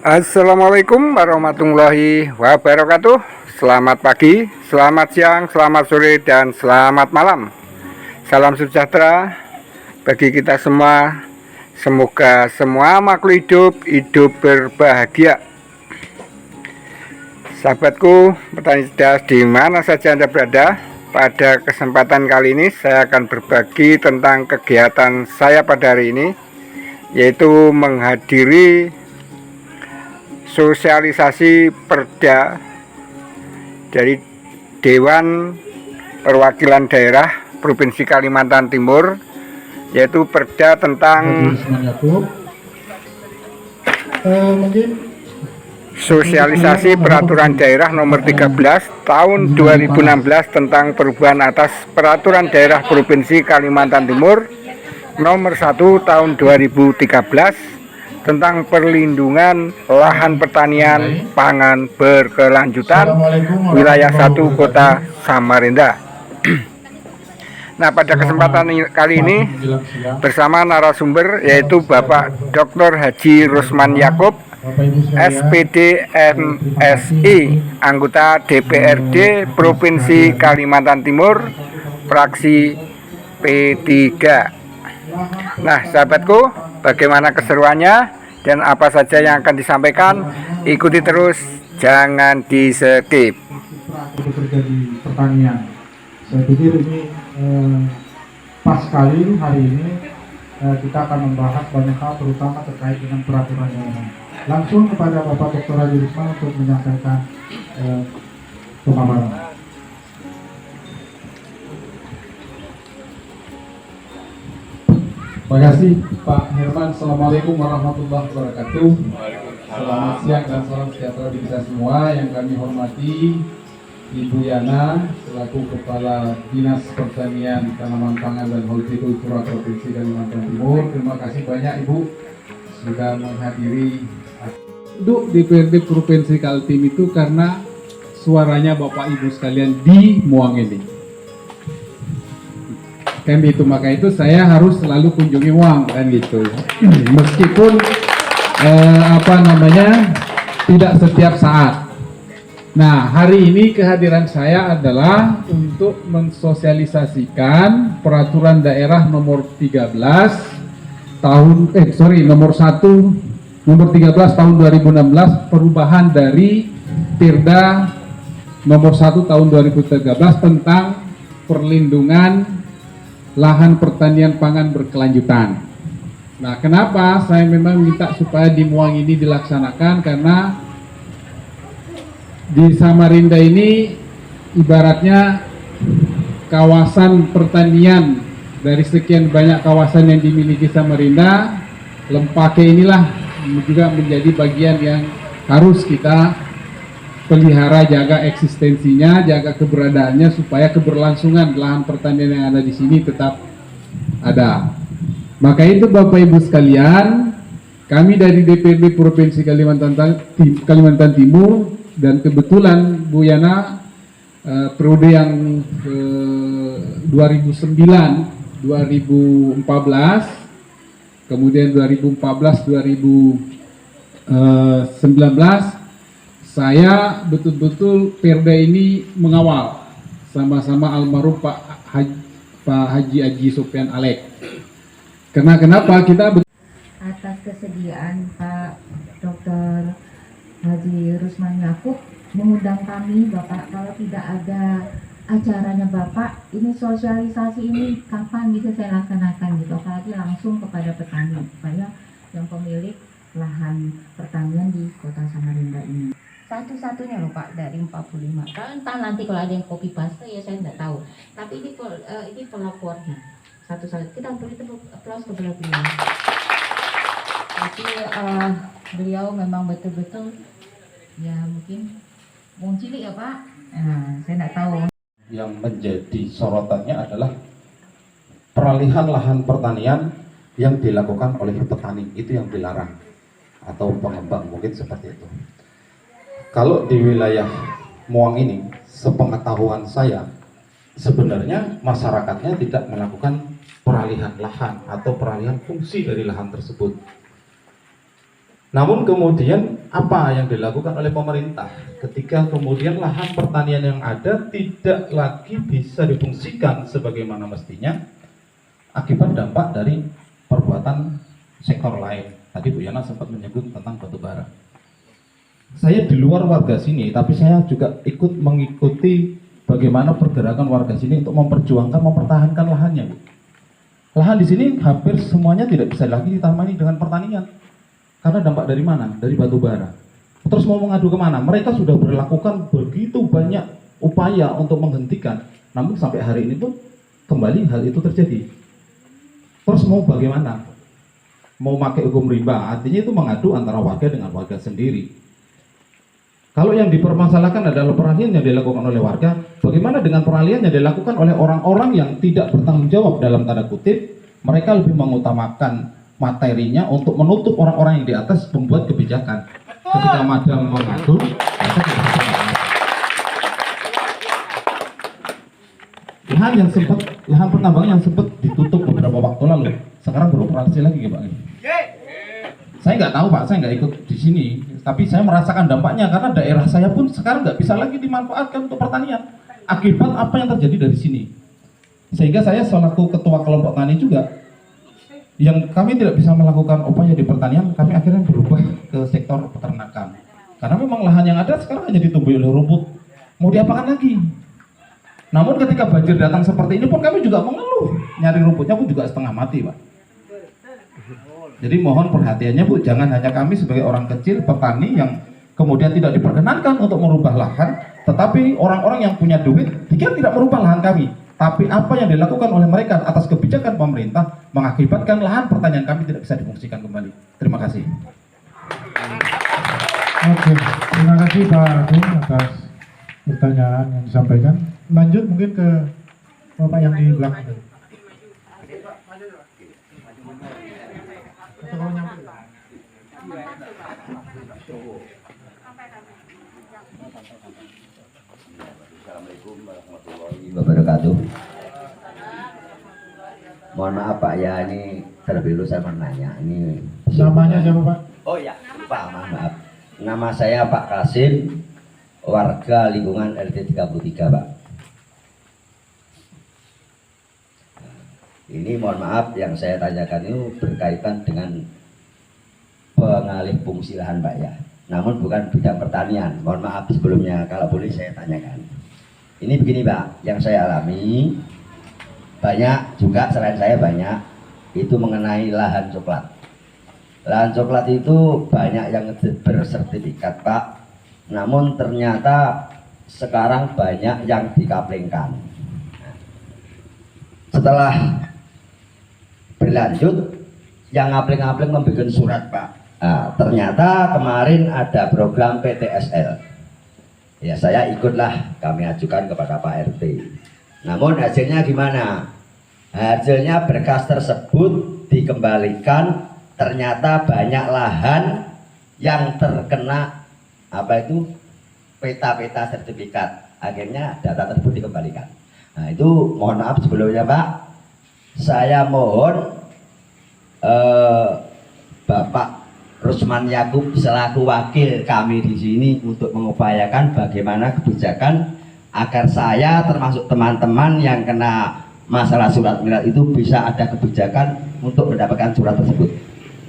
Assalamualaikum warahmatullahi wabarakatuh. Selamat pagi, selamat siang, selamat sore, dan selamat malam. Salam sejahtera bagi kita semua. Semoga semua makhluk hidup berbahagia. Sahabatku petani cerdas, di mana saja Anda berada, pada kesempatan kali ini saya akan berbagi tentang kegiatan saya pada hari ini, yaitu menghadiri sosialisasi Perda dari Dewan Perwakilan Daerah Provinsi Kalimantan Timur, yaitu Perda tentang sosialisasi Peraturan Daerah Nomor 13 Tahun 2016 tentang perubahan atas Peraturan Daerah Provinsi Kalimantan Timur Nomor 1 Tahun 2013 tentang perlindungan lahan pertanian pangan berkelanjutan wilayah 1 Kota Samarinda. Nah, pada kesempatan kali ini bersama narasumber yaitu Bapak Dr. Haji Rusman Yakub, SPD MSI, anggota DPRD Provinsi Kalimantan Timur, fraksi P3. Nah, sahabatku, bagaimana keseruannya dan apa saja yang akan disampaikan, ikuti terus, jangan di skip. Bekerja di pertanian, saya pikir ini pas sekali hari ini kita akan membahas banyak hal, terutama terkait dengan peraturan daerah. Langsung kepada Bapak Dr. Haji Rusman untuk menyampaikan pemaparan. Terima kasih Pak Herman. Assalamualaikum warahmatullahi wabarakatuh. Selamat siang dan salam sejahtera bagi kita semua. Yang kami hormati Ibu Yana selaku Kepala Dinas Pertanian, Tanaman Pangan dan Hortikultura Provinsi Kalimantan Timur. Terima kasih banyak Ibu sudah menghadiri duduk DPRD Provinsi Kaltim itu karena suaranya Bapak Ibu sekalian di Muang ini. Kan itu, maka itu saya harus selalu kunjungi Muang kan gitu. Meskipun tidak setiap saat. Nah, hari ini kehadiran saya adalah untuk mensosialisasikan peraturan daerah nomor 13 nomor 13 tahun 2016, perubahan dari Perda nomor 1 tahun 2013 tentang perlindungan lahan pertanian pangan berkelanjutan. Nah, kenapa saya memang minta supaya di Muang ini dilaksanakan? Karena di Samarinda ini ibaratnya kawasan pertanian dari sekian banyak kawasan yang dimiliki Samarinda, Lempake inilah juga menjadi bagian yang harus kita pelihara, jaga eksistensinya, jaga keberadaannya supaya keberlangsungan lahan pertanian yang ada di sini tetap ada. Maka itu Bapak Ibu sekalian, kami dari DPRD Provinsi Kalimantan Timur dan kebetulan Bu Yana periode yang 2009, 2014, kemudian 2014-2019 saya betul-betul Perda ini mengawal sama-sama almarhum Pak Haji Aji Sopyan Alek. Kenapa kita atas kesediaan Pak Dr. Haji Rusman Yakub mengundang kami, Bapak. Kalau tidak ada acaranya Bapak, ini sosialisasi ini kapan bisa saya laksanakan gitu, apalagi langsung kepada petani supaya yang pemilik lahan pertanian di Kota Samarinda ini. Satu-satunya loh Pak dari 45. Kalau entah nanti kalau ada yang copy paste ya saya tidak tahu. Tapi ini pelapornya. Satu-satu. Kita beri tepuk aplaus kepada beliau. Jadi beliau memang betul-betul ya mungkin wong cilik ya Pak. Saya tidak tahu. Yang menjadi sorotannya adalah peralihan lahan pertanian yang dilakukan oleh petani, itu yang dilarang, atau pengembang mungkin seperti itu. Kalau di wilayah Muang ini, sepengetahuan saya, sebenarnya masyarakatnya tidak melakukan peralihan lahan atau peralihan fungsi dari lahan tersebut. Namun kemudian apa yang dilakukan oleh pemerintah ketika kemudian lahan pertanian yang ada tidak lagi bisa difungsikan sebagaimana mestinya akibat dampak dari perbuatan sektor lain. Tadi Bu Yana sempat menyebut tentang batu bara. Saya di luar warga sini, tapi saya juga ikut mengikuti bagaimana pergerakan warga sini untuk memperjuangkan, mempertahankan lahannya, Bu. Lahan di sini hampir semuanya tidak bisa lagi ditamani dengan pertanian. Karena dampak dari mana? Dari batu bara. Terus mau mengadu kemana? Mereka sudah berlakukan begitu banyak upaya untuk menghentikan. Namun sampai hari ini pun kembali hal itu terjadi. Terus mau bagaimana? Mau pakai hukum rimba, artinya itu mengadu antara warga dengan warga sendiri. Kalau yang dipermasalahkan adalah peralihan yang dilakukan oleh warga, bagaimana dengan peralihan yang dilakukan oleh orang-orang yang tidak bertanggung jawab dalam tanda kutip? Mereka lebih mengutamakan materinya untuk menutup orang-orang yang di atas pembuat kebijakan. Ketika madam mengadu, mereka tidak bisa mengadu. Lahan pertambangan yang sempat ditutup beberapa waktu lalu, sekarang beroperasi lagi ya Pak. Saya nggak tahu Pak, saya nggak ikut di sini, tapi saya merasakan dampaknya karena daerah saya pun sekarang nggak bisa lagi dimanfaatkan untuk pertanian akibat apa yang terjadi dari sini. Sehingga saya selaku ketua kelompok tani juga, yang kami tidak bisa melakukan upaya di pertanian, kami akhirnya berubah ke sektor peternakan. Karena memang lahan yang ada sekarang hanya ditumbuhi oleh rumput, mau diapakan lagi? Namun ketika banjir datang seperti ini pun kami juga mengeluh, nyari rumputnya pun juga setengah mati Pak. Jadi mohon perhatiannya Bu, jangan hanya kami sebagai orang kecil petani yang kemudian tidak diperkenankan untuk merubah lahan, tetapi orang-orang yang punya duit dia tidak merubah lahan kami. Tapi apa yang dilakukan oleh mereka atas kebijakan pemerintah mengakibatkan lahan pertanian kami tidak bisa difungsikan kembali. Terima kasih. Oke, terima kasih Pak Agung atas pertanyaan yang disampaikan. Lanjut mungkin ke Bapak yang di belakang tadi. Atau kalau nyampe? Assalamualaikum warahmatullahi wabarakatuh. Mohon maaf Pak ya, ini terlebih dulu saya mau nanya. Ini Namanya siapa Pak? Oh ya, Pak, maaf. Nama saya Pak Kasim, warga lingkungan RT 33 Pak. Ini mohon maaf yang saya tanyakan itu berkaitan dengan pengalih fungsi lahan Pak ya. Namun bukan bidang pertanian. Mohon maaf sebelumnya kalau boleh saya tanyakan. Ini begini Pak, yang saya alami banyak juga selain saya banyak itu mengenai lahan coklat. Lahan coklat itu banyak yang bersertifikat Pak. Namun ternyata sekarang banyak yang dikaplingkan. Setelah berlanjut yang ngapling-ngapling membuat surat Pak. Nah, ternyata kemarin ada program PTSL. Ya saya ikutlah, kami ajukan kepada Pak RT. Namun hasilnya gimana? Hasilnya berkas tersebut dikembalikan, ternyata banyak lahan yang terkena apa itu peta-peta sertifikat. Akhirnya data tersebut dikembalikan. Nah itu mohon maaf sebelumnya Pak, saya mohon Bapak Rusman Yakub selaku wakil kami di sini untuk mengupayakan bagaimana kebijakan agar saya termasuk teman-teman yang kena masalah surat menyurat itu bisa ada kebijakan untuk mendapatkan surat tersebut.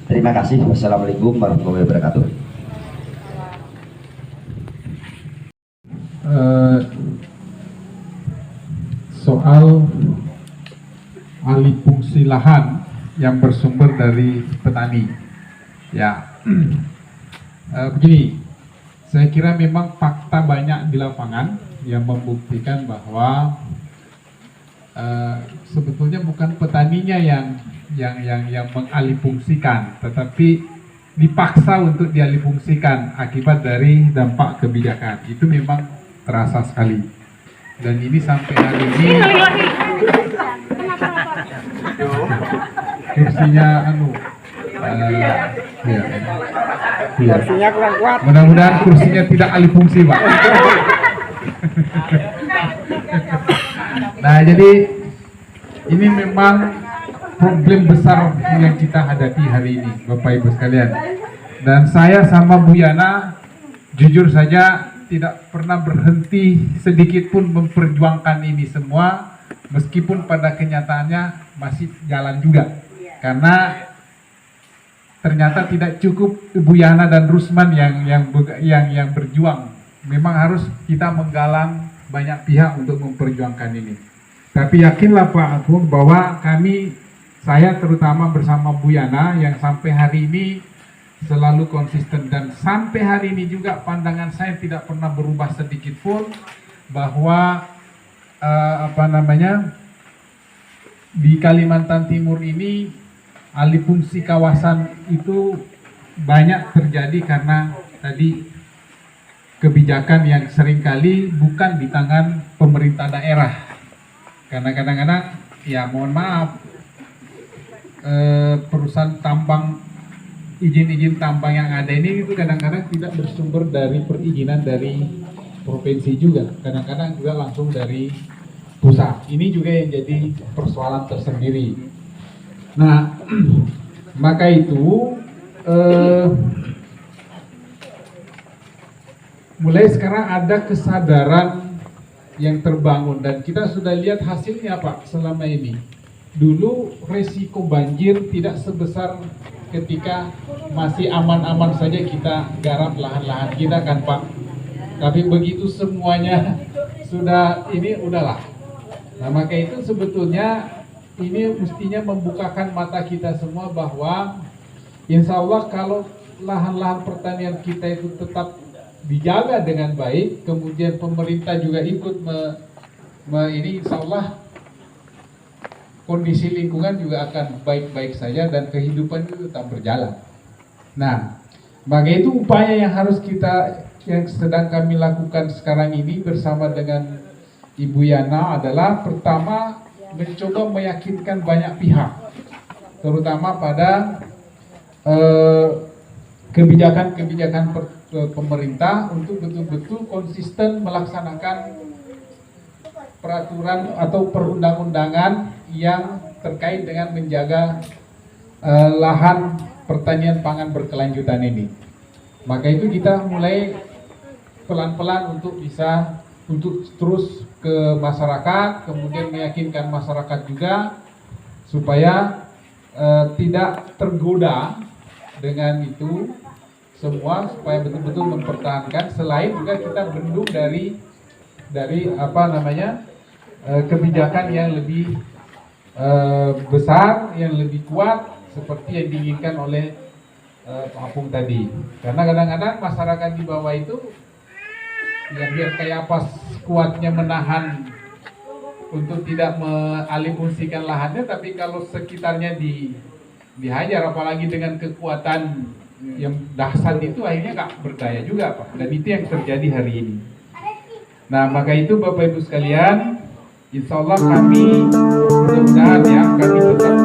Terima kasih. Wassalamualaikum warahmatullahi wabarakatuh. Soal alih fungsi lahan yang bersumber dari petani, ya begini, saya kira memang fakta banyak di lapangan yang membuktikan bahwa sebetulnya bukan petaninya yang mengalihfungsikan, tetapi dipaksa untuk dialihfungsikan akibat dari dampak kebijakan. Itu memang terasa sekali. Dan ini sampai hari ini kursinya kursinya kurang kuat. Mudah-mudahan kursinya tidak alih fungsi Pak. Nah jadi ini memang problem besar yang kita hadapi hari ini Bapak Ibu sekalian. Dan saya sama Bu Yana jujur saja tidak pernah berhenti sedikit pun memperjuangkan ini semua, meskipun pada kenyataannya masih jalan juga. Karena ternyata tidak cukup Bu Yana dan Rusman yang berjuang. Memang harus kita menggalang banyak pihak untuk memperjuangkan ini. Tapi yakinlah Pak Agung bahwa saya terutama bersama Bu Yana yang sampai hari ini selalu konsisten, dan sampai hari ini juga pandangan saya tidak pernah berubah sedikit pun bahwa di Kalimantan Timur ini alih fungsi kawasan itu banyak terjadi karena tadi kebijakan yang seringkali bukan di tangan pemerintah daerah. Karena kadang-kadang ya mohon maaf, perusahaan tambang, izin-izin tambang yang ada ini itu kadang-kadang tidak bersumber dari perizinan dari provinsi juga, kadang-kadang juga langsung dari pusat. Ini juga yang jadi persoalan tersendiri. Nah, maka itu mulai sekarang ada kesadaran yang terbangun, dan kita sudah lihat hasilnya Pak selama ini. Dulu resiko banjir tidak sebesar ketika masih aman-aman saja kita garap lahan-lahan kita kan Pak. Tapi begitu semuanya sudah ini udahlah. Nah maka itu sebetulnya ini mestinya membukakan mata kita semua bahwa insya Allah kalau lahan-lahan pertanian kita itu tetap dijaga dengan baik, kemudian pemerintah juga ikut ini insya Allah kondisi lingkungan juga akan baik-baik saja dan kehidupan itu tetap berjalan. Nah, maka itu upaya yang yang sedang kami lakukan sekarang ini bersama dengan Ibu Yana adalah pertama mencoba meyakinkan banyak pihak, terutama pada kebijakan-kebijakan pemerintah untuk betul-betul konsisten melaksanakan peraturan atau perundang-undangan yang terkait dengan menjaga lahan pertanian pangan berkelanjutan ini. Maka itu kita mulai pelan-pelan untuk terus ke masyarakat, kemudian meyakinkan masyarakat juga supaya tidak tergoda dengan itu semua, supaya betul-betul mempertahankan. Selain juga kita bendung dari kebijakan yang lebih besar, yang lebih kuat seperti yang diinginkan oleh Pak Apung tadi. Karena kadang-kadang masyarakat di bawah itu ya biar kayak apa kuatnya menahan untuk tidak mengalihfungsikan lahannya, tapi kalau sekitarnya dihajar, apalagi dengan kekuatan yang dahsyat itu, akhirnya nggak berdaya juga Pak. Dan itu yang terjadi hari ini. Nah maka itu Bapak Ibu sekalian, insya Allah kami mudah-mudahan ya kami tetap